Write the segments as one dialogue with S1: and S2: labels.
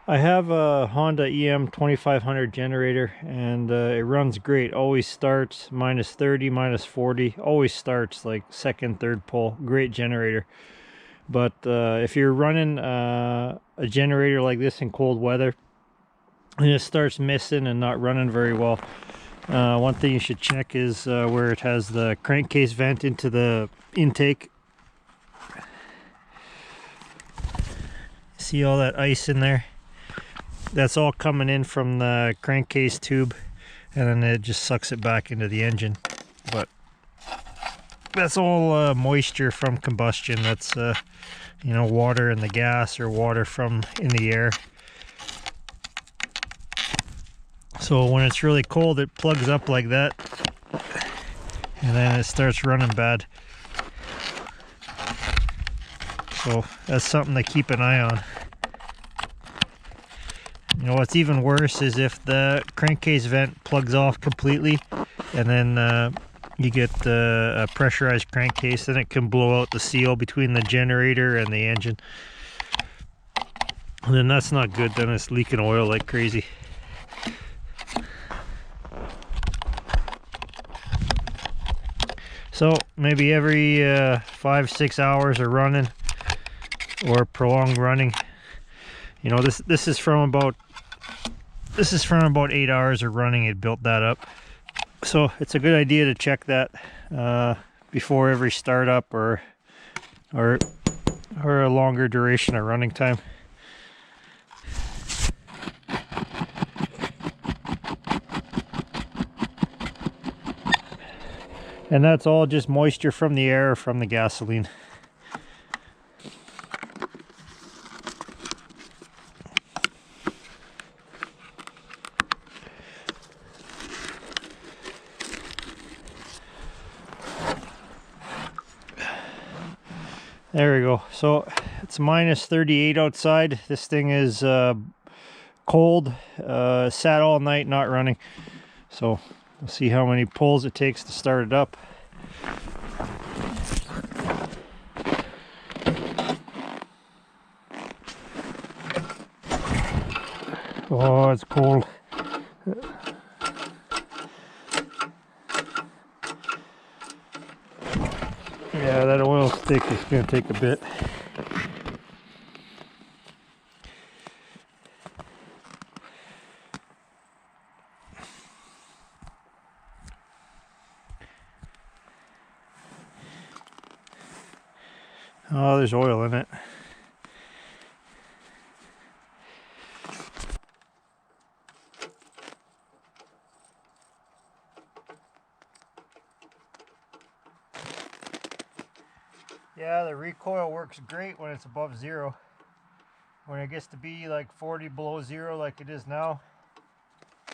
S1: I have a Honda EM 2500 generator, and it runs great. Always starts minus 30, minus 40. Always starts like second, third pull. Great generator. But if you're running a generator like this in cold weather and it starts missing and not running very well, one thing you should check is where it has the crankcase vent into the intake. See all that ice in there? That's all coming in from the crankcase tube, and then it just sucks it back into the engine. But that's all moisture from combustion. That's you know, water in the gas or water from in the air. So when it's really cold, it plugs up like that, and then it starts running bad. So that's something to keep an eye on. You know, what's even worse is if the crankcase vent plugs off completely, and then you get a pressurized crankcase, then it can blow out the seal between the generator and the engine. And then that's not good, then it's leaking oil like crazy. So maybe every 5-6 hours of running or prolonged running, you know, this is from about 8 hours of running. It built that up. So it's a good idea to check that before every startup or a longer duration of running time. And that's all just moisture from the air or from the gasoline. There we go. So it's minus 38 outside. This thing is cold, sat all night not running. So we'll see how many pulls it takes to start it up. Oh, it's cold. Yeah, that oil stick is going to take a bit. Oh, there's oil in it. Yeah, the recoil works great when it's above zero. When it gets to be like 40 below zero like it is now,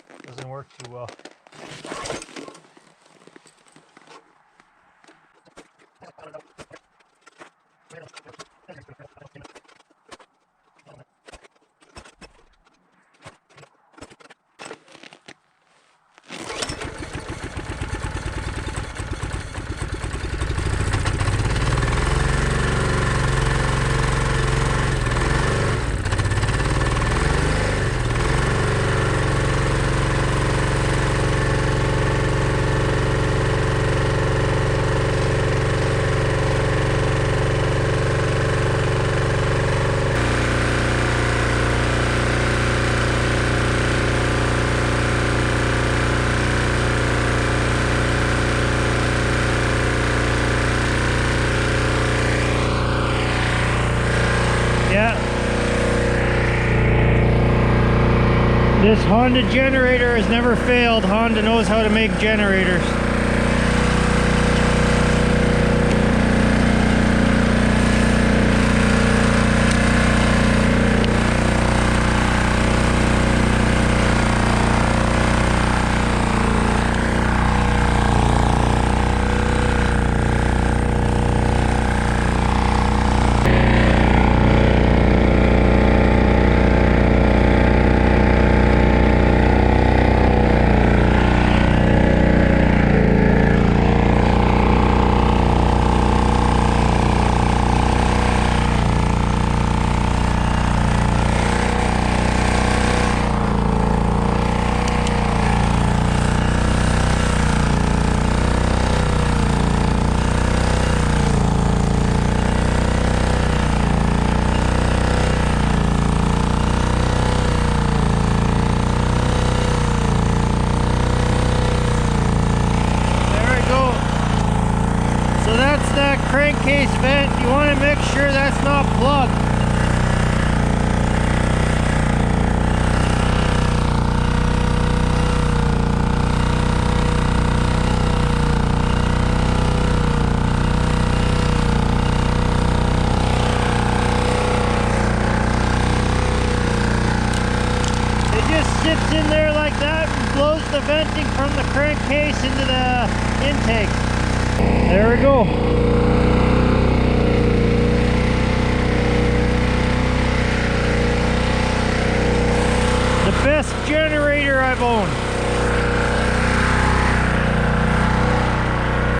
S1: it doesn't work too well. Yeah. This Honda generator has never failed. Honda knows how to make generators. sits in there like that and blows the venting from the crankcase into the intake. There we go. The best generator I've owned.